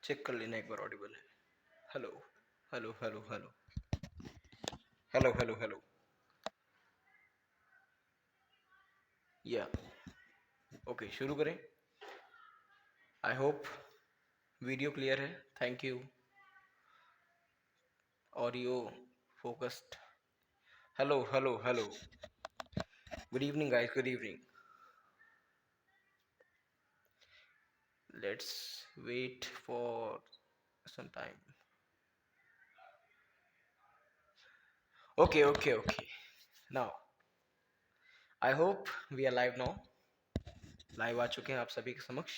Check कर लेना एक बार ऑडिबल है। Hello hello hello hello hello hello hello या ओके, शुरू करें। आई होप वीडियो क्लियर है। Thank you. Audio focused. Hello hello hello. Good evening guys, good evening. Let's wait for some time. Okay okay okay, now I hope we are live now. Live आ चुके हैं आप सभी के समक्ष।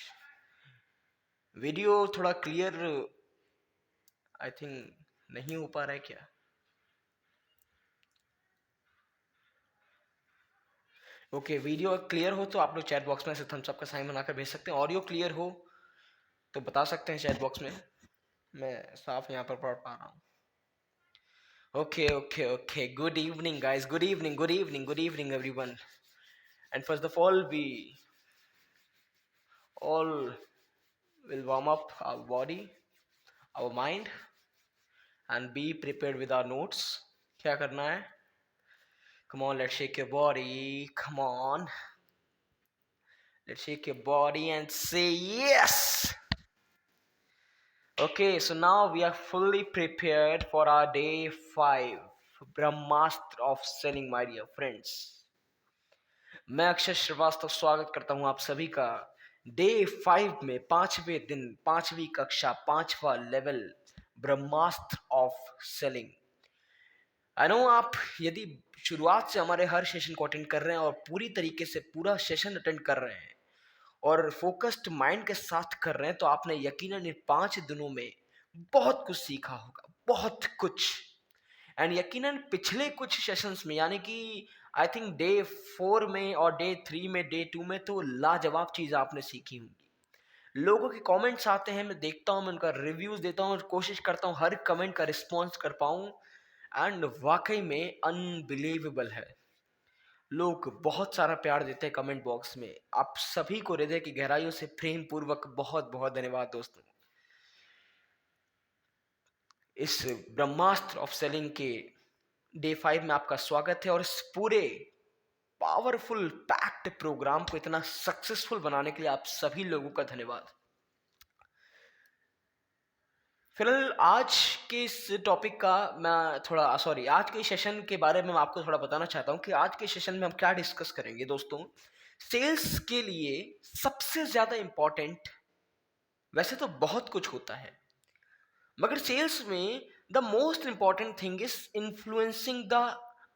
Video थोड़ा clear I think नहीं हो पा रहा है क्या? ओके, वीडियो क्लियर हो तो आप लोग चैट बॉक्स में से थम्स अप का साइन बनाकर भेज सकते हैं। ऑडियो क्लियर हो तो बता सकते हैं चैट बॉक्स में, मैं साफ यहाँ पर पढ़ पा रहा हूँ। Okay okay okay, good evening guys, good evening good evening good evening everyone. And first of all we all will warm up our body, our mind and be prepared with our notes. क्या करना है? Come on, let's shake your body. Come on, let's shake your body and say yes. Okay, so now we are fully prepared for our day 5, Brahmastra of selling, my dear friends. मैं अक्षय श्रीवास्तव स्वागत करता हूं आप सभी का day 5 में, 5वें दिन, 5वीं कक्षा, 5वां level, Brahmastra of selling. I know आप यदि शुरुआत से हमारे हर सेशन को अटेंड कर रहे हैं और पूरी तरीके से पूरा सेशन अटेंड कर रहे हैं और फोकस्ड माइंड के साथ कर रहे हैं, तो आपने यकीनन इन 5 दिनों में बहुत कुछ सीखा होगा, बहुत कुछ। एंड यकीनन पिछले कुछ सेशंस में, यानी कि आई थिंक डे 4 में और डे 3 में, डे 2 में तो लाजवाब चीज़ आपने सीखी होंगी। लोगों के कमेंट्स आते हैं, मैं देखता हूँ, मैं उनका रिव्यूज देता हूँ और कोशिश करता हूँ हर कमेंट का रिस्पॉन्स कर पाऊँ। एंड वाकई में अनबिलीवेबल है, लोग बहुत सारा प्यार देते हैं कमेंट बॉक्स में। आप सभी को हृदय की गहराइयों से प्रेम पूर्वक बहुत बहुत धन्यवाद दोस्तों। इस ब्रह्मास्त्र ऑफ सेलिंग के डे 5 में आपका स्वागत है और इस पूरे पावरफुल पैक्ड प्रोग्राम को इतना सक्सेसफुल बनाने के लिए आप सभी लोगों का धन्यवाद। फिलहाल आज के इस टॉपिक का मैं थोड़ा आज के सेशन के बारे में मैं आपको थोड़ा बताना चाहता हूं कि आज के सेशन में हम क्या डिस्कस करेंगे दोस्तों। सेल्स के लिए सबसे ज्यादा इंपॉर्टेंट, वैसे तो बहुत कुछ होता है, मगर सेल्स में the most important thing is influencing the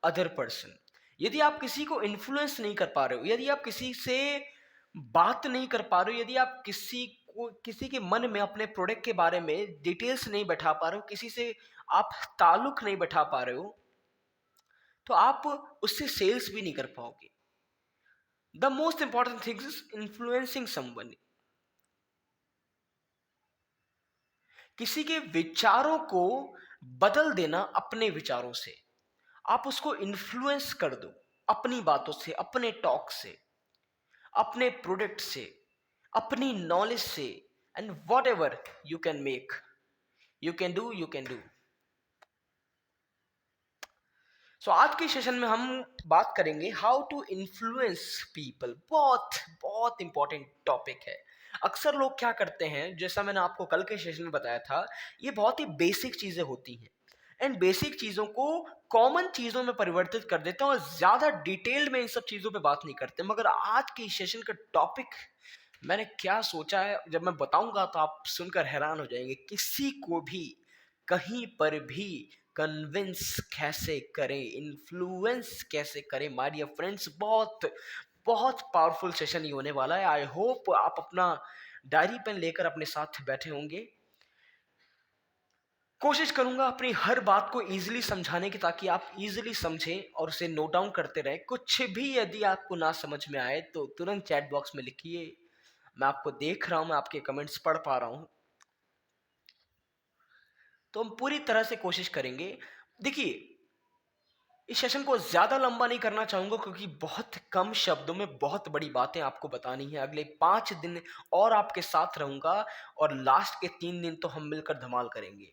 other person. यदि आप किसी को इन्फ्लुएंस नहीं कर पा रहे हो, यदि आप किसी से बात नहीं कर पा रहे हो, यदि आप किसी के मन में अपने प्रोडक्ट के बारे में डिटेल्स नहीं बैठा पा रहे हो, किसी से आप ताल्लुक नहीं बैठा पा रहे हो, तो आप उससे सेल्स भी नहीं कर पाओगे। The most important thing is influencing someone. किसी के विचारों को बदल देना अपने विचारों से। आप उसको इन्फ्लुएंस कर दो अपनी बातों से, अपने टॉक से, अपने प्रोडक्ट से, अपनी नॉलेज से, and whatever you can make, you can do, you can do. So आज के सेशन में हम बात करेंगे हाउ टू इन्फ्लुएंस पीपल। बहुत बहुत इंपॉर्टेंट टॉपिक है। अक्सर लोग क्या करते हैं, जैसा मैंने आपको कल के सेशन में बताया था, ये बहुत ही बेसिक चीजें होती हैं एंड बेसिक चीजों को कॉमन चीजों में परिवर्तित कर देते हैं और ज्यादा डिटेल में इन सब चीजों पे बात नहीं करते। मगर आज के सेशन का टॉपिक मैंने क्या सोचा है, जब मैं बताऊंगा तो आप सुनकर हैरान हो जाएंगे। किसी को भी कहीं पर भी कन्विंस कैसे करें, इन्फ्लुएंस कैसे करें, माय डियर फ्रेंड्स। बहुत बहुत पावरफुल सेशन ही होने वाला है। आई होप आप अपना डायरी पेन लेकर अपने साथ बैठे होंगे। कोशिश करूंगा अपनी हर बात को इजीली समझाने की, ताकि आप इजीली समझें और उसे नोट डाउन करते रहें। कुछ भी यदि आपको ना समझ में आए तो तुरंत चैट बॉक्स में लिखिए, मैं आपको देख रहा हूं, मैं आपके कमेंट्स पढ़ पा रहा हूं। तो हम पूरी तरह से कोशिश करेंगे। देखिए, इस सेशन को ज़्यादा लंबा नहीं करना चाहूँगा क्योंकि बहुत कम शब्दों में बहुत बड़ी बातें आपको बतानी है। अगले 5 दिन और आपके साथ रहूँगा और लास्ट के 3 दिन तो हम मिलकर धमाल करेंगे।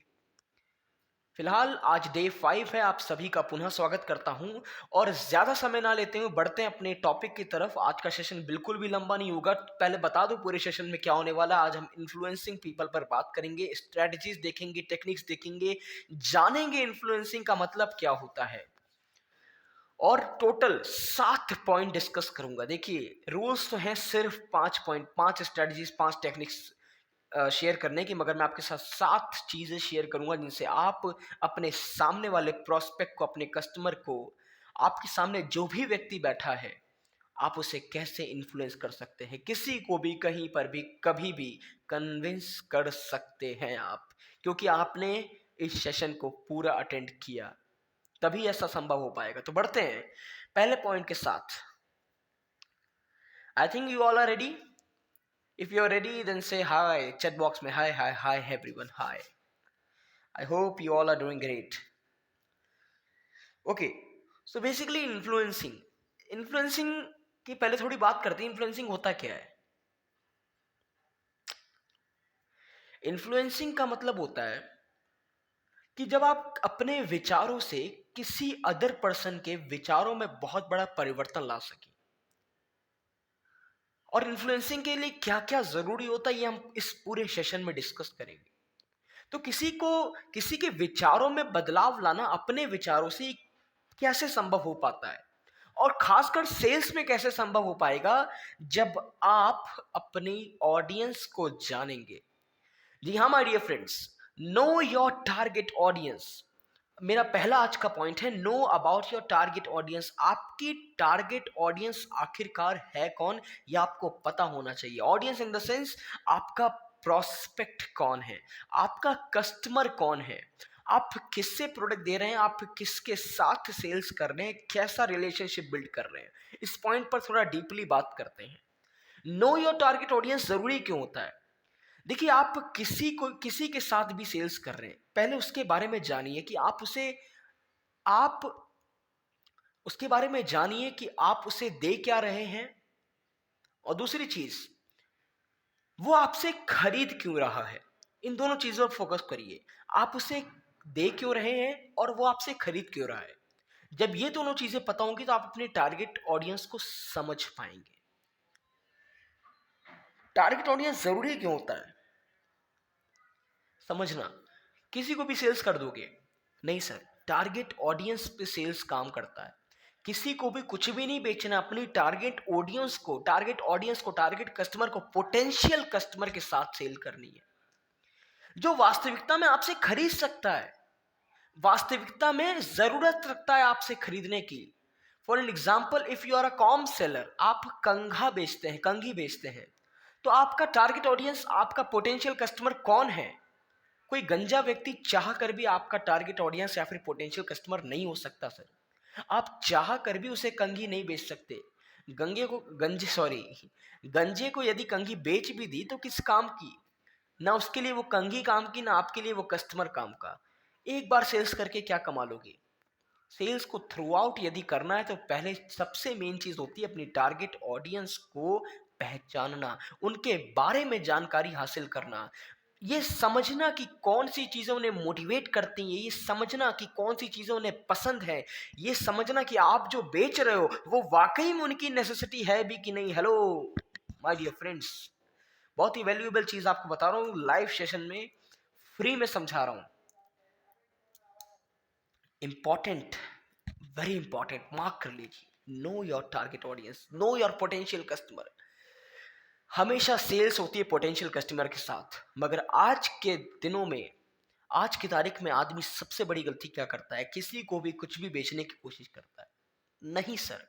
फिलहाल आज डे 5 है, आप सभी का पुनः स्वागत करता हूं और ज़्यादा समय ना लेते हुए बढ़ते हैं अपने टॉपिक की तरफ। आज का सेशन बिल्कुल भी लंबा नहीं होगा। पहले बता दूं पूरे सेशन में क्या होने वाला है। आज हम इन्फ्लुएंसिंग पीपल पर बात करेंगे, स्ट्रेटजीज देखेंगे, टेक्निक्स देखेंगे, जानेंगे इन्फ्लुएंसिंग का मतलब क्या होता है और टोटल 7 पॉइंट डिस्कस करूंगा। देखिए रूल्स तो हैं सिर्फ 5 पॉइंट, 5 स्ट्रेटजीज, 5 टेक्निक्स शेयर करने की, मगर मैं आपके साथ 7 चीजें शेयर करूंगा जिनसे आप अपने सामने वाले प्रोस्पेक्ट को, अपने कस्टमर को, आपके सामने जो भी व्यक्ति बैठा है, आप उसे कैसे इन्फ्लुएंस कर सकते हैं। किसी को भी कहीं पर भी कभी भी कन्विंस कर सकते हैं आप, क्योंकि आपने इस सेशन को पूरा अटेंड किया, तभी ऐसा संभव हो पाएगा। तो बढ़ते हैं पहले पॉइंट के साथ। I think you all are ready. If you're ready, then say hi. Chat box में hi, hi, hi everyone, hi. I hope you all are doing great. Okay, so basically influencing. Influencing की पहले थोड़ी बात करते हैं। Influencing होता क्या है? इन्फ्लुएंसिंग का मतलब होता है कि जब आप अपने विचारों से किसी अदर पर्सन के विचारों में बहुत बड़ा परिवर्तन ला सकें। और इन्फ्लुएंसिंग के लिए क्या क्या जरूरी होता है ये हम इस पूरे सेशन में डिस्कस करेंगे। तो किसी के विचारों में बदलाव लाना अपने विचारों से कैसे संभव हो पाता है, और खासकर सेल्स में कैसे संभव हो पाएगा, जब आप अपनी ऑडियंस को जानेंगे। जी हाँ my dear friends, know your target audience. मेरा पहला आज का पॉइंट है, know about your target audience. आपकी टारगेट ऑडियंस आखिरकार है कौन, यह आपको पता होना चाहिए। ऑडियंस इन द सेंस आपका प्रोस्पेक्ट कौन है, आपका कस्टमर कौन है, आप किससे प्रोडक्ट दे रहे हैं, आप किसके साथ सेल्स कर रहे हैं, कैसा रिलेशनशिप बिल्ड कर रहे हैं। इस पॉइंट पर थोड़ा डीपली बात करते हैं। नो योर टारगेट ऑडियंस जरूरी क्यों होता है? देखिए आप किसी के साथ भी सेल्स कर रहे हैं, पहले उसके बारे में जानिए कि आप उसके बारे में जानिए कि आप उसे दे क्या रहे हैं, और दूसरी चीज वो आपसे खरीद क्यों रहा है। इन दोनों चीजों पर फोकस करिए। आप उसे दे क्यों रहे हैं और वो आपसे खरीद क्यों रहा है। जब ये दोनों चीजें पता होंगी तो आप अपने टारगेट ऑडियंस को समझ पाएंगे। टारगेट ऑडियंस जरूरी क्यों होता है समझना। किसी को भी सेल्स कर दोगे? नहीं सर, टारगेट ऑडियंस पे सेल्स काम करता है। किसी को भी कुछ भी नहीं बेचना, अपनी टारगेट कस्टमर को, पोटेंशियल कस्टमर के साथ सेल करनी है, जो वास्तविकता में आपसे खरीद सकता है, वास्तविकता में जरूरत रखता है आपसे खरीदने की। For an example, if you are a comb seller, आप कंघी बेचते हैं, तो आपका टारगेट ऑडियंस, आपका पोटेंशियल कस्टमर कौन है? कोई गंजा व्यक्ति चाह कर भी आपका टारगेट ऑडियंस या फिर पोटेंशियल कस्टमर नहीं हो सकता सर। आप चाह कर भी उसे कंघी नहीं बेच सकते। गंजे को यदि कंघी बेच भी दी तो किस काम की? ना उसके लिए वो कंघी काम की, ना आपके लिए वो कस्टमर काम का। एक बार सेल्स करके क्या कमा लोगे? सेल्स को थ्रू आउट यदि करना है तो पहले सबसे मेन चीज होती है अपनी टारगेट ऑडियंस को पहचानना, उनके बारे में जानकारी हासिल करना, ये समझना कि कौन सी चीजें उन्हें मोटिवेट करती हैं, ये समझना कि कौन सी चीजें उन्हें पसंद है, ये समझना कि आप जो बेच रहे हो वो वाकई में उनकी नेसेसिटी है भी कि नहीं। हेलो माय डियर फ्रेंड्स, बहुत ही वैल्यूएबल चीज आपको बता रहा हूँ, लाइव सेशन में फ्री में समझा रहा हूँ। इंपॉर्टेंट, वेरी इंपॉर्टेंट, मार्क कर लीजिए। No your target audience, know your potential customer. हमेशा सेल्स होती है पोटेंशियल कस्टमर के साथ, मगर आज के दिनों में, आज की तारीख में आदमी सबसे बड़ी गलती क्या करता है? किसी को भी कुछ भी बेचने की कोशिश करता है। नहीं सर,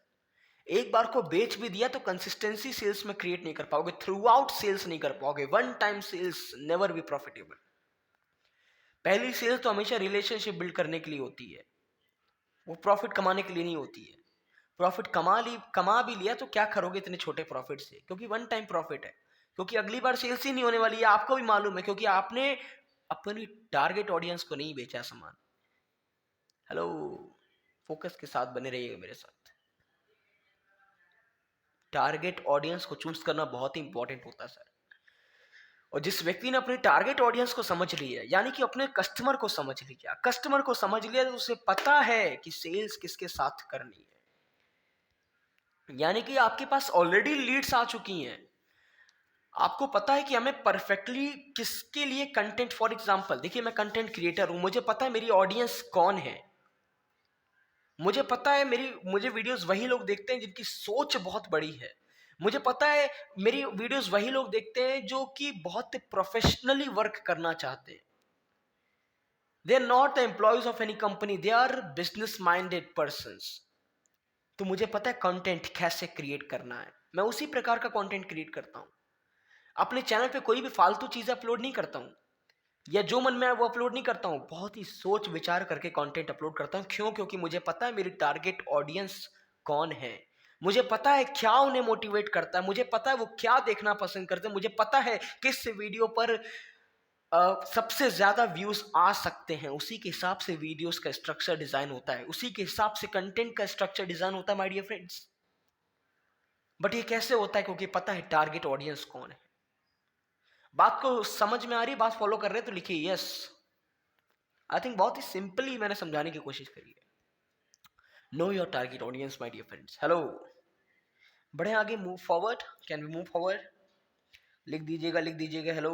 एक बार को बेच भी दिया तो कंसिस्टेंसी सेल्स में क्रिएट नहीं कर पाओगे, थ्रू आउट सेल्स नहीं कर पाओगे। One time sales never be profitable. पहली सेल्स तो हमेशा रिलेशनशिप बिल्ड करने के लिए होती है, वो प्रॉफिट कमाने के लिए नहीं होती है। प्रॉफिट कमा भी लिया तो क्या करोगे इतने छोटे प्रॉफिट से, क्योंकि वन टाइम प्रॉफिट है, क्योंकि अगली बार सेल्स ही नहीं होने वाली है, आपको भी मालूम है, क्योंकि आपने अपनी टारगेट ऑडियंस को नहीं बेचा सामान। हेलो, फोकस के साथ बने रहिएगा मेरे साथ। टारगेट ऑडियंस को चूज करना बहुत ही इंपॉर्टेंट होता है सर। और जिस व्यक्ति ने अपने टारगेट ऑडियंस को समझ लिया, यानी कि अपने कस्टमर को समझ लिया, कस्टमर को समझ लिया, तो उसे पता है कि सेल्स किसके साथ करनी है। यानी कि आपके पास ऑलरेडी लीड्स आ चुकी हैं, आपको पता है कि हमें परफेक्टली किसके लिए कंटेंट, फॉर एग्जांपल देखिए मैं कंटेंट क्रिएटर हूं, मुझे पता है मेरी ऑडियंस कौन है, मुझे पता है मुझे वीडियोस वही लोग देखते हैं जिनकी सोच बहुत बड़ी है, मुझे पता है मेरी वीडियोस वही लोग देखते हैं जो कि बहुत प्रोफेशनली वर्क करना चाहते हैं। They are not the employees of any company, they are business minded persons. तो मुझे पता है कंटेंट कैसे क्रिएट करना है, मैं उसी प्रकार का कंटेंट क्रिएट करता हूं। अपने चैनल पे कोई भी फालतू चीजें अपलोड नहीं करता हूं, या जो मन में आए वो अपलोड नहीं करता हूं, बहुत ही सोच विचार करके कंटेंट अपलोड करता हूं। क्यों? क्योंकि मुझे पता है मेरी टारगेट ऑडियंस कौन है, मुझे पता है क्या उन्हें मोटिवेट करता है, मुझे पता है वो क्या देखना पसंद करते हैं, मुझे पता है किस वीडियो पर सबसे ज्यादा व्यूज आ सकते हैं। उसी के हिसाब से वीडियोस का स्ट्रक्चर डिजाइन होता है, उसी के हिसाब से कंटेंट का स्ट्रक्चर डिजाइन होता है माय डियर फ्रेंड्स। बट ये कैसे होता है? क्योंकि पता है टारगेट ऑडियंस कौन है। बात को समझ में आ रही, बात फॉलो कर रहे हैं तो लिखिए यस। आई थिंक बहुत ही सिंपली मैंने समझाने की कोशिश करी है। Know your target audience my dear friends. Hello, बढ़े आगे, move forward, can we move forward? लिख दीजिएगा, लिख दीजिएगा हेलो।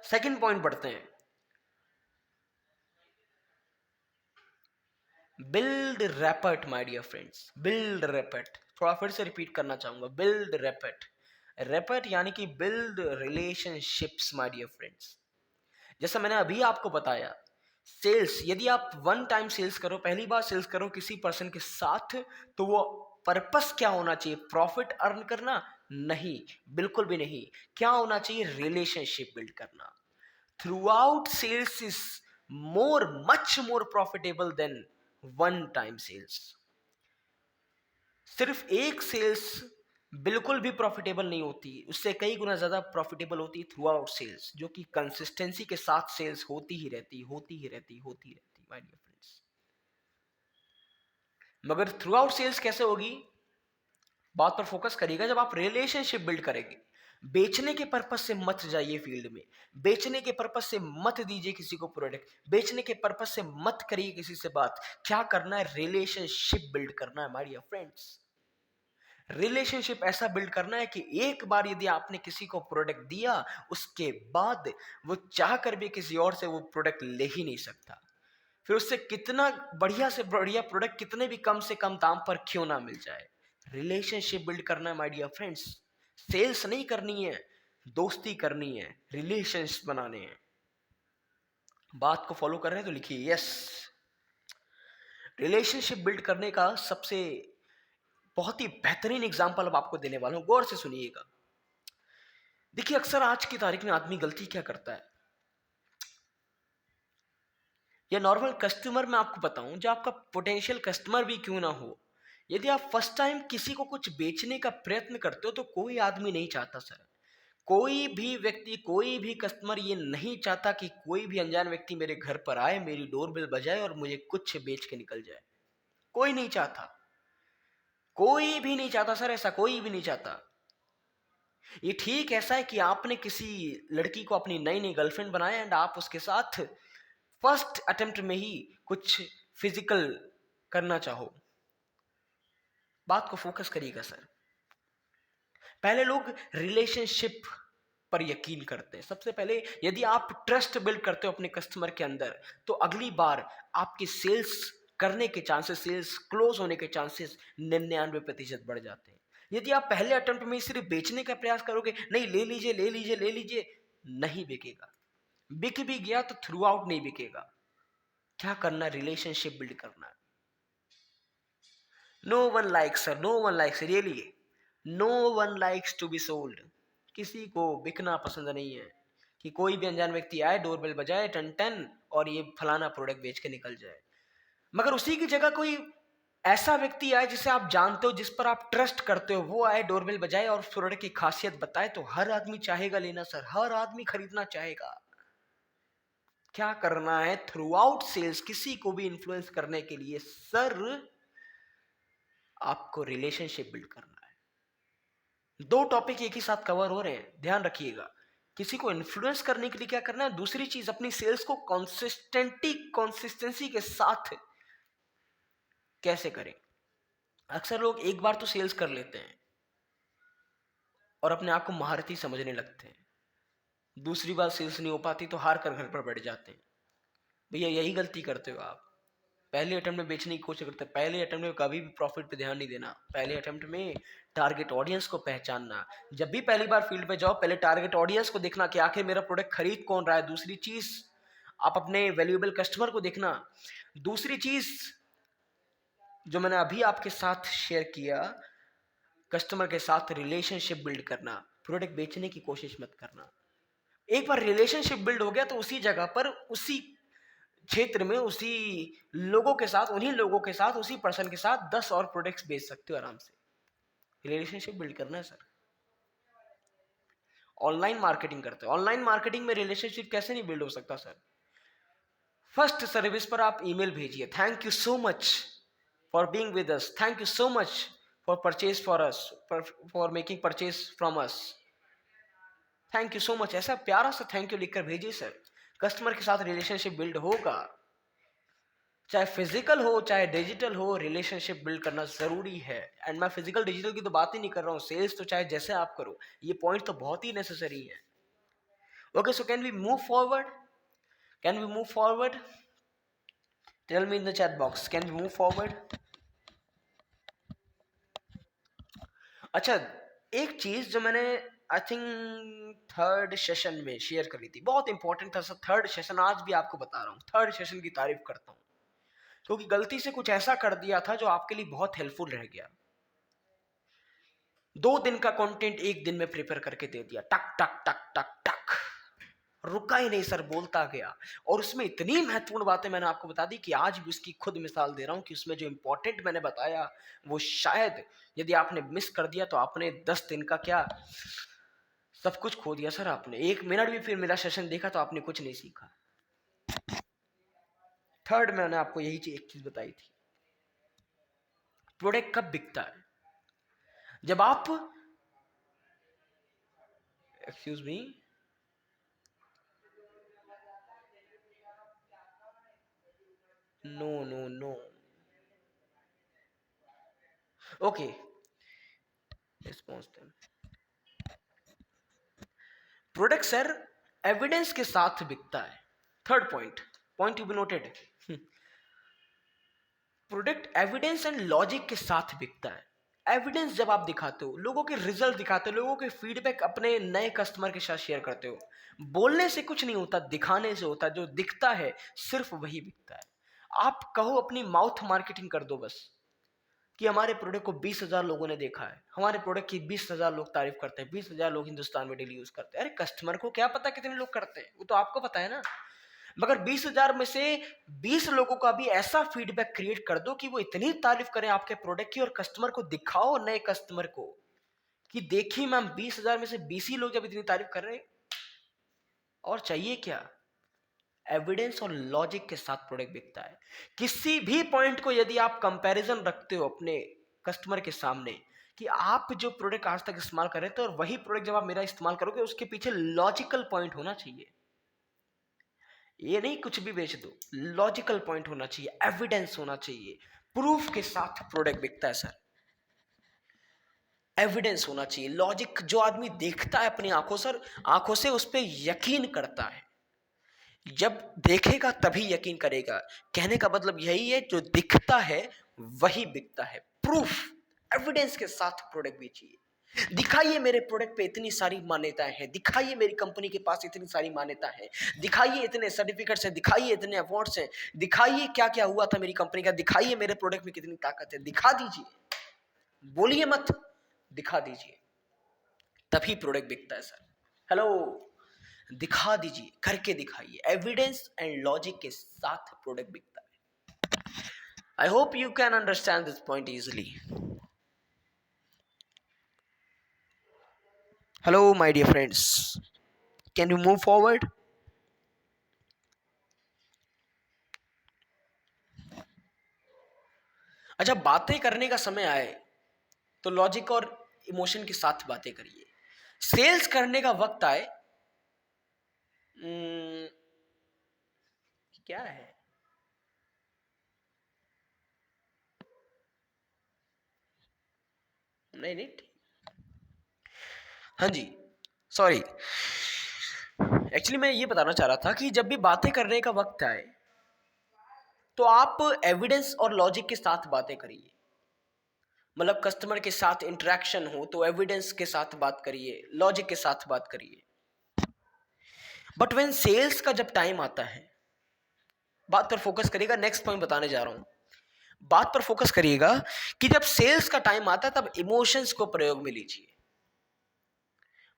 सेकंड पॉइंट पढ़ते हैं, build rapport my dear friends, build rapport. थोड़ा फिर से रिपीट करना चाहूंगा, बिल्ड रैपट। रैपट यानी कि build relationships my dear friends. जैसा मैंने अभी आपको बताया, सेल्स, यदि आप वन टाइम सेल्स करो, पहली बार सेल्स करो किसी पर्सन के साथ, तो वो पर्पस क्या होना चाहिए? प्रॉफिट अर्न करना? नहीं, बिल्कुल भी नहीं। क्या होना चाहिए? रिलेशनशिप बिल्ड करना। Throughout sales is more, much more profitable than one time sales. सिर्फ एक सेल्स बिल्कुल भी प्रॉफिटेबल नहीं होती, उससे कई गुना ज्यादा प्रॉफिटेबल होती है थ्रू आउट सेल्स, जो कि कंसिस्टेंसी के साथ सेल्स होती ही रहती, होती ही रहती, होती रहती माय डियर फ्रेंड्स। मगर थ्रू आउट सेल्स कैसे होगी? बात पर फोकस करिएगा। जब आप रिलेशनशिप बिल्ड करेंगे, बेचने के पर्पस से मत जाइए फील्ड में, बेचने के पर्पस से मत दीजिए किसी को प्रोडक्ट, बेचने के पर्पस से मत करिए किसी से बात। क्या करना है? रिलेशनशिप बिल्ड करना है माय डियर फ्रेंड्स। रिलेशनशिप ऐसा बिल्ड करना है कि एक बार यदि आपने किसी को प्रोडक्ट दिया, उसके बाद वो चाह कर भी किसी और से वो प्रोडक्ट ले ही नहीं सकता। फिर उससे कितना बढ़िया से बढ़िया प्रोडक्ट कितने भी कम से कम दाम पर क्यों ना मिल जाए। रिलेशनशिप बिल्ड करना है माय डियर फ्रेंड्स। सेल्स नहीं करनी है, दोस्ती करनी है, रिलेशंस बनाने हैं। बात को फॉलो कर रहे हैं तो लिखिए यस। रिलेशनशिप बिल्ड करने का सबसे बहुत ही बेहतरीन एग्जांपल अब आपको देने वाला हूं, गौर से सुनिएगा। देखिए अक्सर आज की तारीख में आदमी गलती क्या करता है, या नॉर्मल कस्टमर में आपको बताऊं, जो आपका पोटेंशियल कस्टमर भी क्यों ना हो, यदि आप फर्स्ट टाइम किसी को कुछ बेचने का प्रयत्न करते हो, तो कोई आदमी नहीं चाहता सर, कोई भी व्यक्ति, कोई भी कस्टमर ये नहीं चाहता कि कोई भी अनजान व्यक्ति मेरे घर पर आए, मेरी डोरबेल बजाए और मुझे कुछ बेच के निकल जाए। कोई नहीं चाहता, कोई भी नहीं चाहता सर, ऐसा कोई भी नहीं चाहता। ये ठीक ऐसा है कि आपने किसी लड़की को अपनी नई नई गर्लफ्रेंड बनाया एंड आप उसके साथ फर्स्ट अटेम्प्ट में ही कुछ फिजिकल करना चाहो। बात को फोकस करिएगा सर। पहले लोग रिलेशनशिप पर यकीन करते हैं। सबसे पहले यदि आप ट्रस्ट बिल्ड करते हो अपने कस्टमर के अंदर, तो अगली बार आपकी सेल्स करने के चांसेस, सेल्स क्लोज होने के चांसेस 99% बढ़ जाते हैं। यदि आप पहले अटेम्प्ट में सिर्फ बेचने का प्रयास करोगे, नहीं ले लीजिए ले लीजिए ले लीजिए, नहीं बिकेगा। बिक भी गया तो थ्रू आउट नहीं बिकेगा। क्या करना? रिलेशनशिप बिल्ड करना। No one likes sir, no one likes, really no one likes to be sold. किसी को बिकना पसंद नहीं है कि कोई भी अनजान व्यक्ति आए, डोरबेल बजाए टन टन और ये फलाना प्रोडक्ट बेच के निकल जाए। मगर उसी की जगह कोई ऐसा व्यक्ति आए जिसे आप जानते हो, जिस पर आप ट्रस्ट करते हो, वो आए, डोरबेल बजाए और प्रोडक्ट की खासियत बताए, तो हर आदमी चाहेगा लेना सर, हर आदमी खरीदना चाहेगा। क्या करना है थ्रू आउट सेल्स, किसी को भी इन्फ्लुएंस करने के लिए सर आपको रिलेशनशिप बिल्ड करना है। दो टॉपिक एक ही साथ कवर हो रहे हैं, ध्यान रखिएगा। किसी को इन्फ्लुएंस करने के लिए क्या करना है, दूसरी चीज अपनी सेल्स को कंसिस्टेंसी के साथ कैसे करें। अक्सर लोग एक बार तो सेल्स कर लेते हैं और अपने आप को महारथी समझने लगते हैं, दूसरी बार सेल्स नहीं हो पाती तो हार कर घर पर बैठ जाते हैं। भैया यही गलती करते हो आप। पहले अटेम्प्ट में बेचने की कोशिश करते हैं, पहले अटेम्प्ट में कभी भी प्रॉफिट पे ध्यान नहीं देना, पहले अटेम्प्ट में टारगेट ऑडियंस को पहचानना। जब भी पहली बार फील्ड पे जाओ, पहले टारगेट ऑडियंस को देखना कि आखिर मेरा प्रोडक्ट खरीद कौन रहा है। दूसरी चीज आप अपने वैल्यूएबल कस्टमर को देखना। दूसरी चीज जो मैंने अभी आपके साथ शेयर किया, कस्टमर के साथ रिलेशनशिप बिल्ड करना, प्रोडक्ट बेचने की कोशिश मत करना। एक बार रिलेशनशिप बिल्ड हो गया तो उसी जगह पर, उसी क्षेत्र में, उसी लोगों के साथ, उन्हीं लोगों के साथ, उसी पर्सन के साथ 10 और प्रोडक्ट्स बेच सकते हो आराम से। रिलेशनशिप बिल्ड करना है सर। ऑनलाइन मार्केटिंग करते हो, ऑनलाइन मार्केटिंग में रिलेशनशिप कैसे नहीं बिल्ड हो सकता सर। फर्स्ट सर्विस पर आप ईमेल भेजिए, thank you so much for being with us, thank you so much for purchase for us, for making purchase from us, thank you so much. ऐसा प्यारा सा थैंक यू लिखकर भेजिए sir. Customer के साथ रिलेशनशिप बिल्ड होगा। चाहे physical हो चाहे डिजिटल हो, रिलेशनशिप बिल्ड करना जरूरी है। एंड मैं फिजिकल डिजिटल की तो बात ही नहीं कर रहा हूँ, सेल्स तो चाहे जैसे आप करो, ये पॉइंट तो बहुत ही नेसेसरी है। Okay, so can we move forward, can we move forward, tell me in the chat box, can we move forward. अच्छा, एक चीज जो मैंने आई थिंक थर्ड सेशन में शेयर करी थी, बहुत इंपॉर्टेंट था सर। थर्ड सेशन आज भी आपको बता रहा हूँ, थर्ड सेशन की तारीफ करता हूँ क्योंकि गलती से कुछ ऐसा कर दिया था जो आपके लिए बहुत हेल्पफुल रह गया। 2 दिन का कंटेंट एक दिन में प्रिपेयर करके दे दिया, टक टक टक टक टक, रुका ही नहीं सर, बोलता गया। और उसमें इतनी महत्वपूर्ण बातें मैंने आपको बता दी कि आज भी उसकी खुद मिसाल दे रहा हूं कि उसमें जो इंपॉर्टेंट मैंने बताया वो शायद यदि आपने मिस कर दिया तो आपने 10 दिन का क्या सब कुछ खो दिया सर। आपने 1 मिनट भी फिर मेरा सेशन देखा तो आपने कुछ नहीं सीखा। थर्ड मैंने आपको यही चीज एक चीज बताई थी, प्रोडक्ट कब बिकता है, जब आप, excuse me, no no no, okay, response them. Product sir evidence के साथ बिकता है। Third point, point to be noted, product evidence and logic के साथ बिकता है। एविडेंस जब आप दिखाते हो, लोगों के रिजल्ट दिखाते हो, लोगों के फीडबैक अपने नए कस्टमर के साथ शेयर करते हो, बोलने से कुछ नहीं होता, दिखाने से होता। जो दिखता है सिर्फ वही बिकता है। आप कहो अपनी माउथ मार्केटिंग कर दो बस कि हमारे प्रोडक्ट को 20,000 लोगों ने देखा है, हमारे प्रोडक्ट की 20,000 लोग तारीफ करते हैं, 20,000 लोग हिंदुस्तान में डेली यूज करते हैं। अरे कस्टमर को क्या पता कितने लोग करते हैं, वो तो आपको पता है ना। मगर 20,000 में से 20 लोगों का भी ऐसा फीडबैक क्रिएट कर दो कि वो इतनी तारीफ करें आपके प्रोडक्ट की, और कस्टमर को दिखाओ, नए कस्टमर को, कि देखिए मैम 20,000 में से 20 ही लोग जब इतनी तारीफ कर रहे हैं, और चाहिए क्या। एविडेंस और लॉजिक के साथ प्रोडक्ट बिकता है। किसी भी पॉइंट को यदि आप कंपैरिजन रखते हो अपने कस्टमर के सामने कि आप जो प्रोडक्ट आज तक इस्तेमाल कर रहे थे और वही प्रोडक्ट जब आप मेरा इस्तेमाल करोगे, उसके पीछे लॉजिकल पॉइंट होना चाहिए। ये नहीं कुछ भी बेच दो, लॉजिकल पॉइंट होना चाहिए, एविडेंस होना चाहिए, प्रूफ के साथ प्रोडक्ट बिकता है सर। एविडेंस होना चाहिए, लॉजिक, जो आदमी देखता है अपनी आंखों सर, आंखों से उस पर यकीन करता है, जब देखेगा तभी यकीन करेगा। कहने का मतलब यही है, जो दिखता है वही बिकता है। प्रूफ, एविडेंस के साथ प्रोडक्ट बेचिए। दिखाइए मेरे प्रोडक्ट पे इतनी सारी मान्यताएं हैं, दिखाइए मेरी कंपनी के पास इतनी सारी मान्यता है, दिखाइए इतने सर्टिफिकेट्स हैं, दिखाइए इतने अवार्ड्स हैं, दिखाइए क्या क्या हुआ था मेरी कंपनी का, दिखाइए मेरे प्रोडक्ट में कितनी ताकत है, दिखा दीजिए, बोलिए मत, दिखा दीजिए, तभी प्रोडक्ट बिकता है सर। हेलो, दिखा दीजिए, करके दिखाइए, एविडेंस एंड लॉजिक के साथ प्रोडक्ट बिकता है। I hope you can understand this point easily. Hello my dear friends, can you move forward. अच्छा, बातें करने का समय आए तो लॉजिक और इमोशन के साथ बातें करिए। सेल्स करने का वक्त आए, उम्म, क्या है? नहीं, नहीं। हाँ जी, सॉरी। एक्चुअली मैं ये बताना चाह रहा था कि जब भी बातें करने का वक्त आए, तो आप एविडेंस और लॉजिक के साथ बातें करिए। मतलब कस्टमर के साथ इंटरेक्शन हो तो एविडेंस के साथ बात करिए, लॉजिक के साथ बात करिए। बट व्हेन सेल्स का जब टाइम आता है, बात पर फोकस करिएगा। नेक्स्ट पॉइंट बताने जा रहा हूं। बात पर फोकस करिएगा कि जब सेल्स का टाइम आता है तब इमोशंस को प्रयोग में लीजिए।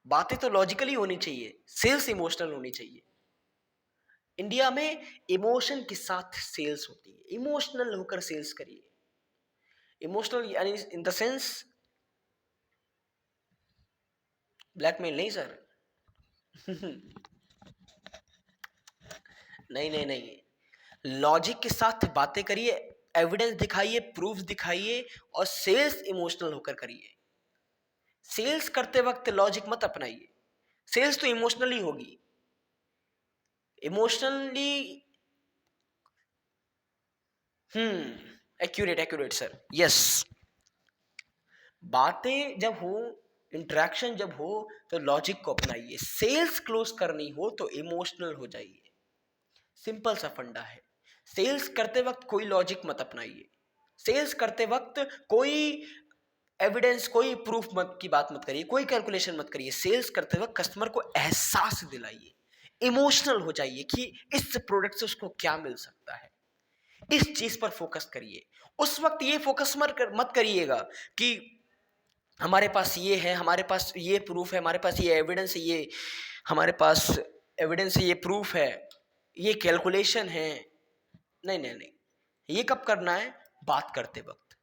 बातें तो लॉजिकली होनी चाहिए, सेल्स इमोशनल होनी चाहिए। इंडिया में इमोशन के साथ सेल्स होती है। इमोशनल होकर सेल्स करिए। इमोशनल यानी इन द सेंस ब्लैकमेल नहीं सर। नहीं, नहीं, नहीं। लॉजिक के साथ बातें करिए, एविडेंस दिखाइए, प्रूफ दिखाइए और सेल्स इमोशनल होकर करिए। सेल्स करते वक्त लॉजिक मत अपनाइए। सेल्स तो इमोशनली होगी। Emotionally accurate, accurate sir, yes. बातें जब हो, इंटरेक्शन जब हो तो लॉजिक को अपनाइए। सेल्स क्लोज करनी हो तो इमोशनल हो जाइए। सिंपल सा फंडा है। सेल्स करते वक्त कोई लॉजिक मत अपनाइए। सेल्स करते वक्त कोई एविडेंस, कोई प्रूफ मत की बात मत करिए, कोई कैलकुलेशन मत करिए। सेल्स करते वक्त कस्टमर को एहसास दिलाइए, इमोशनल हो जाइए कि इस प्रोडक्ट से उसको क्या मिल सकता है। इस चीज पर फोकस करिए। उस वक्त ये फोकस मत करिएगा कि हमारे पास ये है, हमारे पास ये प्रूफ है, हमारे पास ये एविडेंस है, ये हमारे पास एविडेंस है, ये प्रूफ है, ये कैलकुलेशन है। नहीं, नहीं, नहीं। ये कब करना है? बात करते वक्त।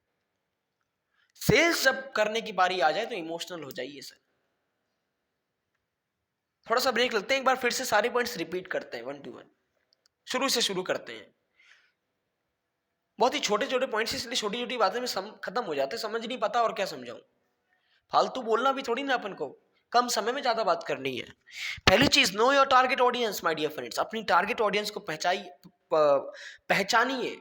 सेल्स जब करने की बारी आ जाए तो इमोशनल हो जाइए सर। थोड़ा सा ब्रेक लेते हैं, एक बार फिर से सारे पॉइंट्स रिपीट करते हैं, 1 to 1 शुरू से शुरू करते हैं। बहुत ही छोटे छोटे पॉइंट्स, इसलिए छोटी छोटी बातें में खत्म हो जाते, समझ नहीं पाता और क्या समझाऊं। फालतू बोलना भी थोड़ी ना अपन को, कम समय में ज्यादा बात करनी है। पहली चीज, know your target audience my dear friends. अपनी टारगेट ऑडियंस को पहचानिए।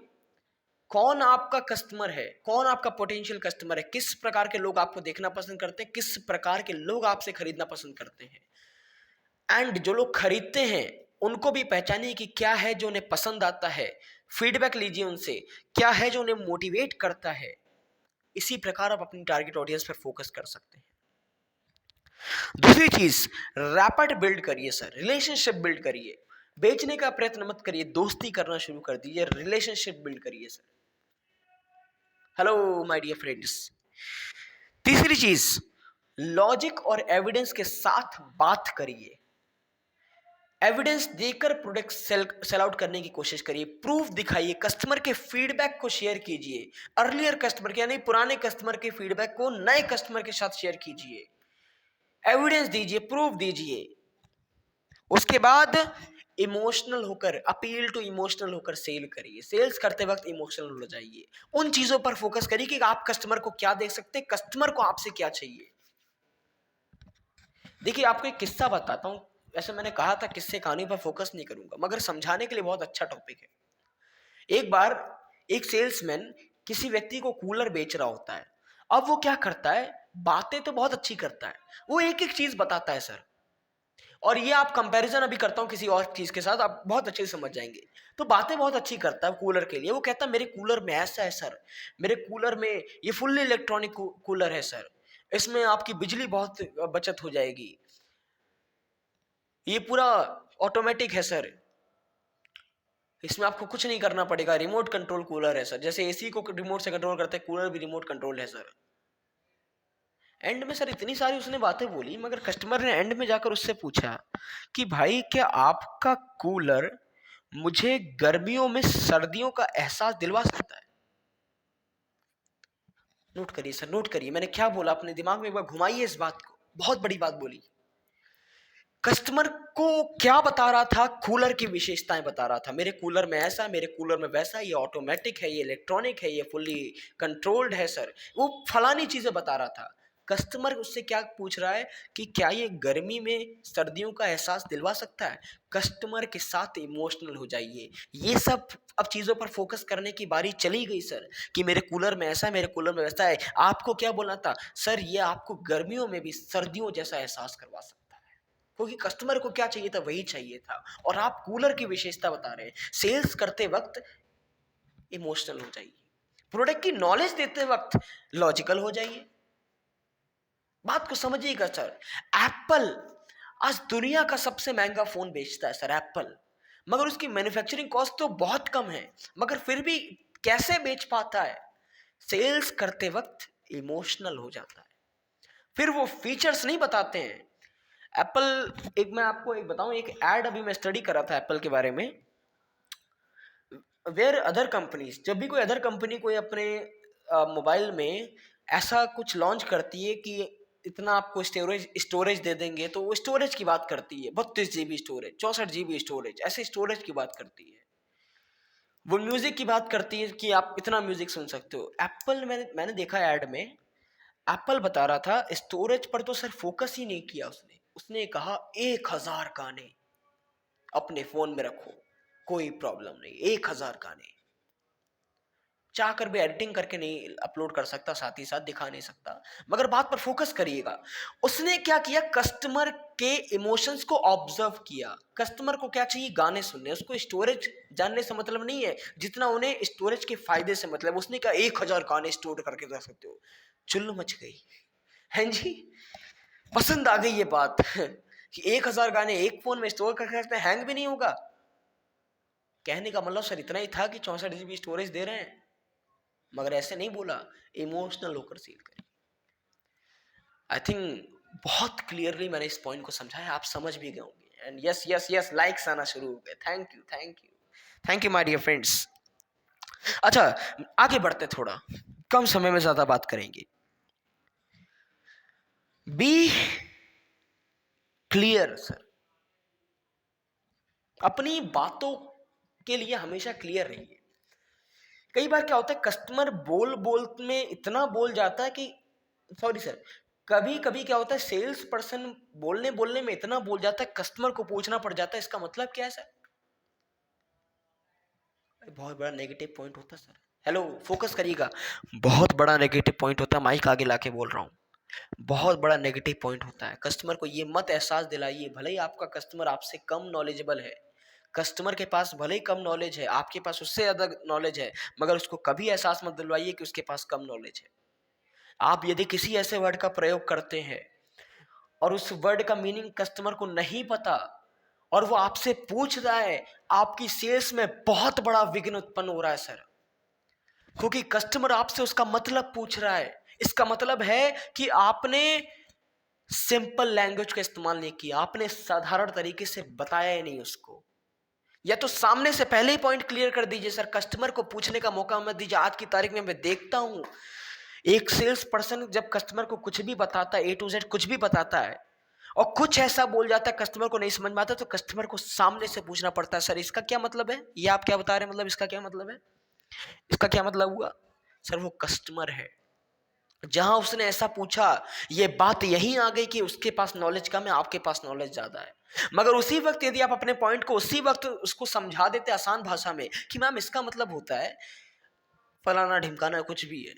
कौन आपका कस्टमर है, कौन आपका पोटेंशियल कस्टमर है, किस प्रकार के लोग आपको देखना पसंद करते हैं, किस प्रकार के लोग आपसे खरीदना पसंद करते हैं। एंड जो लोग खरीदते हैं उनको भी पहचानिए कि क्या है जो उन्हें पसंद आता है। फीडबैक लीजिए उनसे, क्या है जो उन्हें मोटिवेट करता है। इसी प्रकार आप अपनी टारगेट ऑडियंस पर फोकस कर सकते हैं। दूसरी चीज, रैपिड बिल्ड करिए सर, रिलेशनशिप बिल्ड करिए। बेचने का प्रयत्न मत करिए, दोस्ती करना शुरू कर दीजिए, रिलेशनशिप बिल्ड करिए sir. Hello my dear friends. तीसरी चीज, लॉजिक और एविडेंस के साथ बात करिए। एविडेंस देकर प्रोडक्ट सेल आउट करने की कोशिश करिए, प्रूफ दिखाइए, कस्टमर के फीडबैक को शेयर कीजिए। अर्लियर कस्टमर के यानी पुराने कस्टमर के फीडबैक को नए कस्टमर के साथ शेयर कीजिए। एविडेंस दीजिए, प्रूफ दीजिए। उसके बाद इमोशनल होकर, अपील टू इमोशनल होकर सेल करिए। सेल्स करते वक्त इमोशनल हो जाइए। उन चीजों पर फोकस करिए कि आप कस्टमर को क्या दे सकते हैं, कस्टमर को आपसे क्या चाहिए। देखिए, आपको एक किस्सा बताता हूं। वैसे मैंने कहा था किस्से कहानी पर फोकस नहीं करूंगा, मगर समझाने के लिए बहुत अच्छा टॉपिक है। एक बार एक सेल्समैन किसी व्यक्ति को कूलर बेच रहा होता है। अब वो क्या करता है, बातें तो बहुत अच्छी करता है, वो एक एक चीज बताता है सर। और ये आप कंपैरिजन अभी करता हूं किसी और चीज के साथ, आप बहुत अच्छे से समझ जाएंगे। तो बातें बहुत अच्छी करता है कूलर के लिए। वो कहता है मेरे कूलर में ऐसा है सर, मेरे कूलर में ये फुल्ली इलेक्ट्रॉनिक कूलर है सर, इसमें आपकी बिजली बहुत बचत हो जाएगी, ये पूरा ऑटोमेटिक है सर, इसमें आपको कुछ नहीं करना पड़ेगा, रिमोट कंट्रोल कूलर है सर, जैसे एसी को रिमोट से कंट्रोल करते हैं कूलर भी रिमोट कंट्रोल है सर। एंड में सर इतनी सारी उसने बातें बोली, मगर कस्टमर ने एंड में जाकर उससे पूछा कि भाई क्या आपका कूलर मुझे गर्मियों में सर्दियों का एहसास दिलवा सकता है? नोट करिए सर, नोट करिए मैंने क्या बोला, अपने दिमाग में एक बार घुमाइए इस बात को। बहुत बड़ी बात बोली। कस्टमर को क्या बता रहा था? कूलर की विशेषताएं बता रहा था, मेरे कूलर में ऐसा, मेरे कूलर में वैसा, ये ऑटोमेटिक है, ये इलेक्ट्रॉनिक है, ये फुल्ली कंट्रोल्ड है सर। वो फलानी चीजें बता रहा था। कस्टमर उससे क्या पूछ रहा है कि क्या ये गर्मी में सर्दियों का एहसास दिलवा सकता है? कस्टमर के साथ इमोशनल हो जाइए। ये सब अब चीज़ों पर फोकस करने की बारी चली गई सर, कि मेरे कूलर में ऐसा है, मेरे कूलर में वैसा है। आपको क्या बोलना था सर? ये आपको गर्मियों में भी सर्दियों जैसा एहसास करवा सकता है, क्योंकि कस्टमर को क्या चाहिए था वही चाहिए था। और आप कूलर की विशेषता बता रहे हैं। सेल्स करते वक्त इमोशनल हो जाइए, प्रोडक्ट की नॉलेज देते वक्त लॉजिकल हो जाइए। बात को समझिएगा सर। एप्पल आज दुनिया का सबसे महंगा फोन बेचता है सर, एप्पल। मगर उसकी मैन्युफैक्चरिंग कॉस्ट तो बहुत कम है, मगर फिर भी कैसे बेच पाता है? सेल्स करते वक्त इमोशनल हो जाता है। फिर वो फीचर्स नहीं बताते हैं। एप्पल, एक मैं आपको एक बताऊं, एक एड अभी मैं स्टडी कर रहा था एप्पल के बारे में। वेयर अदर कंपनीज, जब भी कोई अदर कंपनी कोई अपने मोबाइल में ऐसा कुछ लॉन्च करती है कि इतना आपको स्टोरेज दे देंगे, तो वो स्टोरेज की बात करती है, 32 GB स्टोरेज, 64 GB स्टोरेज, ऐसे स्टोरेज की बात करती है। वो म्यूजिक की बात करती है कि आप इतना म्यूजिक सुन सकते हो। एप्पल, मैंने देखा ऐड में, एप्पल बता रहा था स्टोरेज पर तो सर फोकस ही नहीं किया उसने। उसने कहा 1000 गाने अपने फोन में रखो, कोई प्रॉब्लम नहीं। 1000 गाने चाह कर भी एडिटिंग करके नहीं अपलोड कर सकता, साथ ही साथ दिखा नहीं सकता, मगर बात पर फोकस करिएगा। उसने क्या किया? कस्टमर के इमोशंस को ऑब्जर्व किया। कस्टमर को क्या चाहिए? गाने सुनने। उसको स्टोरेज जानने से मतलब नहीं है, जितना उन्हें स्टोरेज के फायदे से मतलब। उसने कहा 1000 गाने स्टोर करके रख सकते हो। चुल्लू मच गई है जी, पसंद आ गई ये बात कि 1000 गाने एक फोन में स्टोर करके रखते हैं, हैंग भी नहीं होगा। कहने का मतलब सर इतना ही था कि 64 GB स्टोरेज दे रहे हैं, मगर ऐसे नहीं बोला, इमोशनल होकर सील करें। आई थिंक बहुत क्लियरली मैंने इस पॉइंट को समझाया, आप समझ भी गए होंगे। And yes yes yes, likes आना शुरू हो गए। Thank you thank you thank you my dear friends. अच्छा, आगे बढ़ते, थोड़ा कम समय में ज्यादा बात करेंगे। बी क्लियर सर, अपनी बातों के लिए हमेशा क्लियर रहिए। कई बार क्या होता है, कस्टमर बोल बोल में इतना बोल जाता है कि, सॉरी सर, कभी कभी क्या होता है, सेल्स पर्सन बोलने बोलने में इतना बोल जाता है, कस्टमर को पूछना पड़ जाता है इसका मतलब क्या है सर। बहुत बड़ा नेगेटिव पॉइंट होता है सर। हेलो, फोकस करिएगा। बहुत बड़ा नेगेटिव पॉइंट होता है, माइक आगे लाके बोल रहा हूँ। बहुत बड़ा नेगेटिव पॉइंट होता है। कस्टमर को ये मत एहसास दिलाइए, भले ही आपका कस्टमर आपसे कम नॉलेजेबल है, कस्टमर के पास भले ही कम नॉलेज है, आपके पास उससे ज्यादा नॉलेज है, मगर उसको कभी एहसास मत दिलवाइए कि उसके पास कम नॉलेज है। आप यदि किसी ऐसे वर्ड का प्रयोग करते हैं और उस वर्ड का मीनिंग कस्टमर को नहीं पता और वो आपसे पूछ रहा है, आपकी सेल्स में बहुत बड़ा विघ्न उत्पन्न हो रहा है सर। क्योंकि कस्टमर आपसे उसका मतलब पूछ रहा है, इसका मतलब है कि आपने सिंपल लैंग्वेज का इस्तेमाल नहीं किया, आपने साधारण तरीके से बताया ही नहीं उसको। या तो सामने से पहले ही पॉइंट क्लियर कर दीजिए सर, कस्टमर को पूछने का मौका मत दीजिए। आज की तारीख में मैं देखता हूं, एक सेल्स पर्सन जब कस्टमर को कुछ भी बताता है, A to Z कुछ भी बताता है, और कुछ ऐसा बोल जाता है कस्टमर को नहीं समझ में आता, तो कस्टमर को सामने से पूछना पड़ता है, सर इसका क्या मतलब है, ये आप क्या बता रहे हैं, मतलब इसका क्या मतलब है, इसका क्या मतलब हुआ। सर वो कस्टमर है, जहां उसने ऐसा पूछा, ये बात यही आ गई कि उसके पास नॉलेज कम है, आपके पास नॉलेज ज्यादा है। मगर उसी वक्त यदि आप अपने पॉइंट को उसी वक्त उसको समझा देते आसान भाषा में कि मैम इसका मतलब होता है फलाना ढिमकाना कुछ भी है,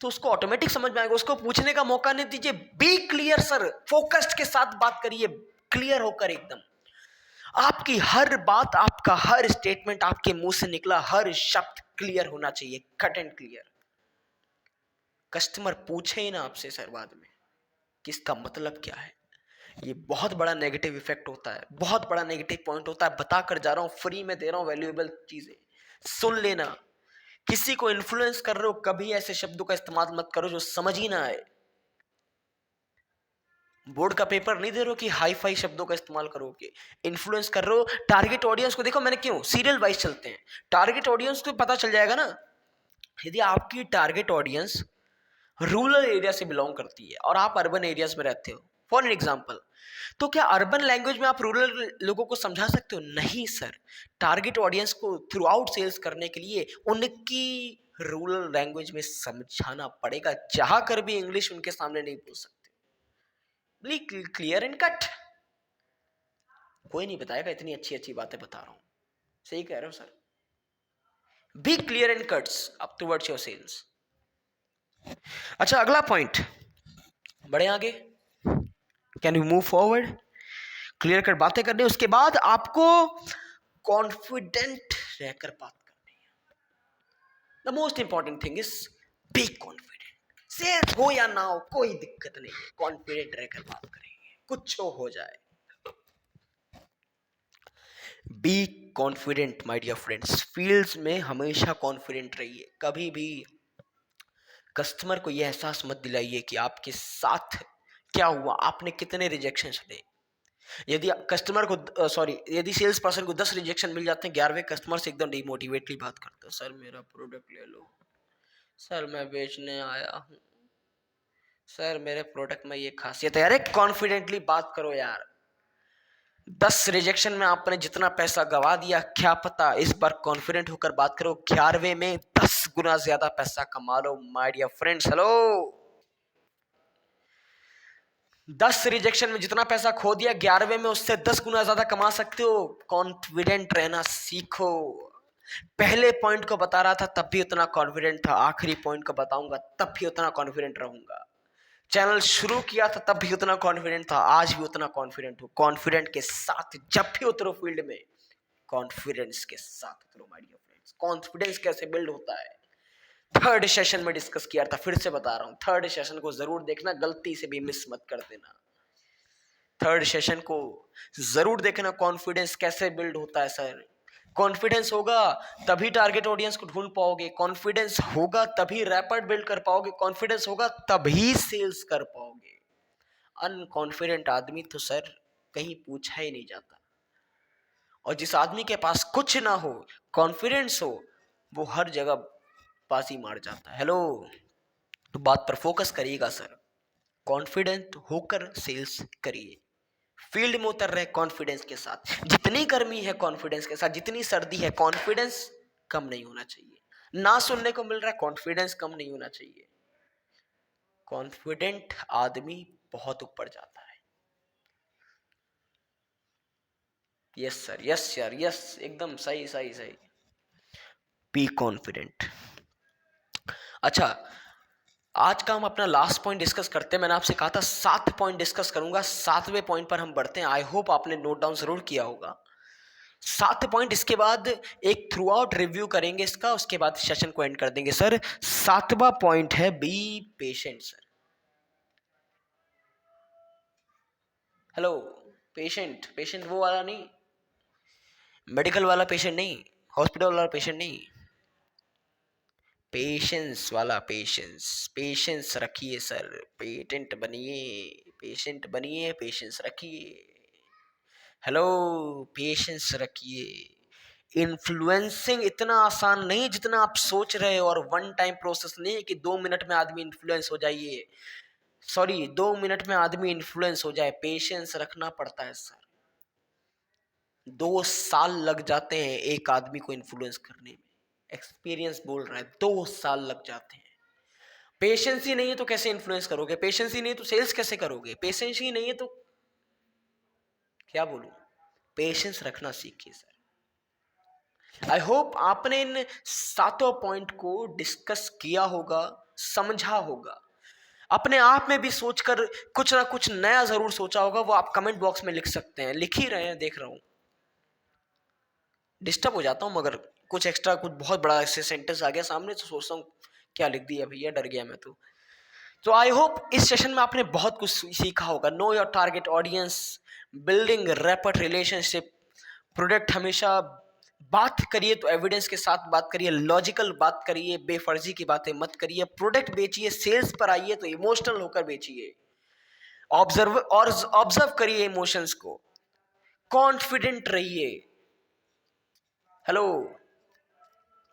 तो उसको ऑटोमेटिक समझ में आएगा। उसको पूछने का मौका नहीं दीजिए। बी क्लियर सर, फोकस्ड के साथ बात करिए, क्लियर होकर एकदम। आपकी हर बात, आपका हर स्टेटमेंट, आपके मुंह से निकला हर शब्द क्लियर होना चाहिए, कट एंड क्लियर। कस्टमर पूछे ही ना आपसे सर बाद में कि इसका मतलब क्या है। ये बहुत बड़ा नेगेटिव इफेक्ट होता है, बहुत बड़ा नेगेटिव पॉइंट होता है। बता कर जा रहा हूं, फ्री में दे रहा हूं वैल्यूएबल चीजें, सुन लेना। किसी को इन्फ्लुएंस कर रहे हो, कभी ऐसे शब्दों का इस्तेमाल मत करो जो समझ ही ना आए। बोर्ड का पेपर नहीं दे रहे हो कि हाई फाई शब्दों का इस्तेमाल करोगे। इन्फ्लुएंस कर रहे हो टारगेट ऑडियंस को। देखो मैंने क्यों सीरियल वाइज चलते हैं, टारगेट ऑडियंस को पता चल जाएगा ना। यदि आपकी टारगेट ऑडियंस रूरल एरिया से बिलोंग करती है और आप अर्बन एरियाज में रहते हो, फॉर एन एग्जाम्पल, तो क्या अर्बन लैंग्वेज में आप रूरल लोगों को समझा सकते हो? नहीं सर। टारगेट ऑडियंस को थ्रू आउट सेल्स करने के लिए उनकी रूरल लैंग्वेज में समझाना पड़ेगा, चाह कर भी इंग्लिश उनके सामने नहीं बोल सकते। Clear and cut. कोई नहीं बताएगा, इतनी अच्छी अच्छी बातें बता रहा हूं। सही कह रहे हो sir. Be clear and cuts up towards your sales. अच्छा, अगला पॉइंट, बढ़े आगे। Can you move forward? Clear कर बातें करनी, उसके बाद आपको कॉन्फिडेंट रहकर बात करनी है। The most important thing is be confident. Sales हो या ना हो कोई दिक्कत नहीं है, कॉन्फिडेंट रहकर बात करेंगे, कुछ हो जाए। Be confident my dear friends. Fields में हमेशा कॉन्फिडेंट रहिए। कभी भी कस्टमर को यह एहसास मत दिलाइए कि आपके साथ क्या हुआ, आपने कितने रिजेक्शन ले। यदि कस्टमर को यदि सेल्स पर्सन को 10 रिजेक्शन मिल जाते हैं, 11वें कस्टमर से एकदम डिमोटिवेटली बात करते हैं, सर मेरा प्रोडक्ट ले लो, सर मैं बेचने आया हूँ, सर मेरे प्रोडक्ट में ये खासियत है। अरे कॉन्फिडेंटली बात करो यार। 10 रिजेक्शन में आपने जितना पैसा गवा दिया, क्या पता इस बार कॉन्फिडेंट होकर बात करो, 11वें में 10 गुना ज्यादा पैसा कमा लो my dear friends. Hello, 10 rejection में जितना पैसा खो दिया, 11वें में उससे 10 गुना ज्यादा कमा सकते हो। कॉन्फिडेंट रहना सीखो। पहले पॉइंट को बता रहा था तब भी उतना कॉन्फिडेंट था, आखिरी पॉइंट को बताऊंगा तब भी उतना कॉन्फिडेंट रहूंगा। चैनल शुरू किया था तब भी उतना कॉन्फिडेंट था, आज भी उतना कॉन्फिडेंट हूं। कॉन्फिडेंट के साथ जब भी उतरो फील्ड में, कॉन्फिडेंस के साथ उतरो माय डियर फ्रेंड्स। कॉन्फिडेंस कैसे बिल्ड होता है, थर्ड सेशन में डिस्कस किया था, फिर से बता रहा हूं, थर्ड सेशन को जरूर देखना, गलती से भी मिस मत कर देना। थर्ड सेशन को जरूर देखना, कॉन्फिडेंस कैसे बिल्ड होता है सर। कॉन्फिडेंस होगा तभी टारगेट ऑडियंस को ढूंढ पाओगे, कॉन्फिडेंस होगा तभी रैपिड बिल्ड कर पाओगे, कॉन्फिडेंस होगा तभी सेल्स कर पाओगे। अनकॉन्फिडेंट आदमी तो सर कहीं पूछा ही नहीं जाता। और जिस आदमी के पास कुछ ना हो, कॉन्फिडेंस हो, वो हर जगह बाजी मार जाता है। हेलो, तो बात पर फोकस करिएगा सर। कॉन्फिडेंट होकर सेल्स करिए। फील्ड में उतर रहे कॉन्फिडेंस के साथ। जितनी गर्मी है कॉन्फिडेंस के साथ, जितनी सर्दी है, कॉन्फिडेंस कम नहीं होना चाहिए। ना सुनने को मिल रहा है, कॉन्फिडेंस कम नहीं होना चाहिए। कॉन्फिडेंट आदमी बहुत ऊपर जाता है। Yes sir, yes sir, yes, एकदम सही सही सही। Be confident. अच्छा, आज का हम अपना लास्ट पॉइंट डिस्कस करते हैं। मैंने आपसे कहा था 7 पॉइंट डिस्कस करूंगा, 7वें पॉइंट पर हम बढ़ते हैं। आई होप आपने नोट डाउन जरूर किया होगा। 7 पॉइंट, इसके बाद एक थ्रू आउट रिव्यू करेंगे इसका, उसके बाद सेशन को एंड कर देंगे सर। 7वां पॉइंट है be patient sir. Hello, patient, patient वो वाला नहीं, मेडिकल वाला पेशेंट नहीं, हॉस्पिटल वाला पेशेंट नहीं, पेशेंस वाला पेशेंस। पेशेंस रखिए सर, पेटेंट बनिए, पेशेंट बनिए, पेशेंस रखिए। हेलो, पेशेंस रखिए। इन्फ्लुएंसिंग इतना आसान नहीं जितना आप सोच रहे हो, और वन टाइम प्रोसेस नहीं है कि 2 मिनट में आदमी इन्फ्लुएंस हो जाइए, 2 मिनट में आदमी इन्फ्लुएंस हो जाए। पेशेंस रखना पड़ता है सर। 2 साल लग जाते हैं एक आदमी को इन्फ्लुएंस करने में। एक्सपीरियंस बोल रहा है, 2 साल लग जाते हैं। पेशेंस ही नहीं है तो कैसे इन्फ्लुएंस करोगे? पेशेंस ही नहीं है तो सेल्स कैसे करोगे? पेशेंस ही नहीं है तो क्या बोलूं? पेशेंस रखना सीखिए सर। आई होप आपने इन 7 पॉइंट को डिस्कस किया होगा, समझा होगा, अपने आप में भी सोचकर कुछ ना कुछ नया जरूर सोचा होगा। वो आप कमेंट बॉक्स में लिख सकते हैं, लिख ही रहे हैं, देख रहा हूं। डिस्टर्ब हो जाता हूं मगर कुछ एक्स्ट्रा, कुछ बहुत बड़ा ऐसे सेंटेंस आ गया सामने तो सोचता हूँ क्या लिख दिया भैया, डर गया मैं तो आई होप इस सेशन में आपने बहुत कुछ सीखा होगा। No your target audience, building rapid relationship, product हमेशा बात करिए तो एविडेंस के साथ बात करिए, लॉजिकल बात करिए, बेफर्जी की बातें मत करिए। प्रोडक्ट बेचिए, सेल्स पर आइए तो इमोशनल होकर बेचिए। ऑब्जर्व करिए इमोशंस को। कॉन्फिडेंट रहिए। हेलो,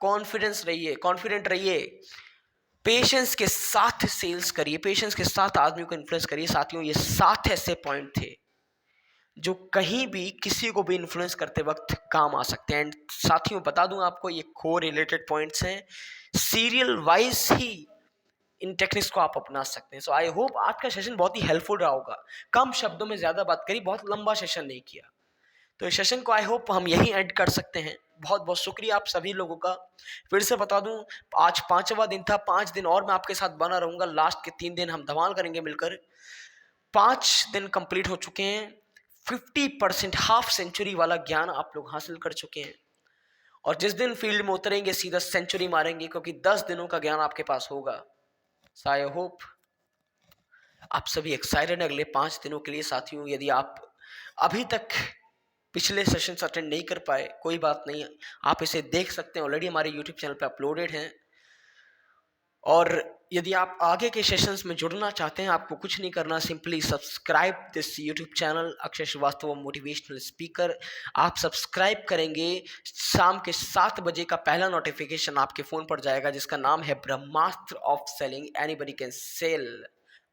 कॉन्फिडेंस रहिए, कॉन्फिडेंट रहिए। पेशेंस के साथ सेल्स करिए, पेशेंस के साथ आदमी को इन्फ्लुएंस करिए। साथियों, ये 7 ऐसे पॉइंट थे जो कहीं भी किसी को भी इन्फ्लुएंस करते वक्त काम आ सकते हैं। एंड साथियों, बता दूं आपको, ये को रिलेटेड पॉइंट्स हैं, सीरियल वाइज ही इन टेक्निक्स को आप अपना सकते हैं। सो आई होप आज का सेशन बहुत ही हेल्पफुल रहा होगा। कम शब्दों में ज्यादा बात करी, बहुत लंबा सेशन नहीं किया। तो इस सेशन को आई होप हम यही एंड कर सकते हैं। बहुत बहुत शुक्रिया आप सभी लोगों का। फिर से बता दूं, आज 5वां दिन था, 5 दिन और मैं आपके साथ बना रहूंगा। लास्ट के 3 दिन हम धमाल करेंगे मिलकर। 5 दिन कंप्लीट हो चुके हैं। 50% हाफ सेंचुरी वाला ज्ञान आप लोग हासिल कर चुके हैं। और जिस दिन फील्ड में उतरेंगे सीधा सेंचुरी मारेंगे, क्योंकि 10 दिनों का ज्ञान आपके पास होगा। सो आई होप आप सभी एक्साइटेड हैं अगले 5 दिनों के लिए। साथियों, यदि आप अभी तक पिछले सेशंस अटेंड नहीं कर पाए, कोई बात नहीं, आप इसे देख सकते हैं, ऑलरेडी हमारे यूट्यूब चैनल पे अपलोडेड हैं। और यदि आप आगे के सेशंस में जुड़ना चाहते हैं, आपको कुछ नहीं करना, simply subscribe this YouTube channel Akshay Shrivastava motivational speaker. आप सब्सक्राइब करेंगे, शाम के 7 बजे का पहला नोटिफिकेशन आपके फ़ोन पर जाएगा, जिसका नाम है Brahmastra of selling, anybody can sell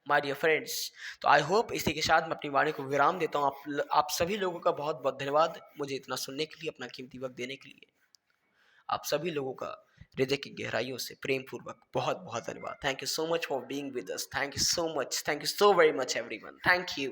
my dear friends. तो आई होप इसी के साथ मैं अपनी वाणी को विराम देता हूँ। आप सभी लोगों का बहुत बहुत धन्यवाद मुझे इतना सुनने के लिए, अपना कीमती वक्त देने के लिए। आप सभी लोगों का हृदय की गहराइयों से प्रेम पूर्वक बहुत बहुत धन्यवाद। Thank you so much for being with us. Thank you so much, thank you so very much everyone. Thank you.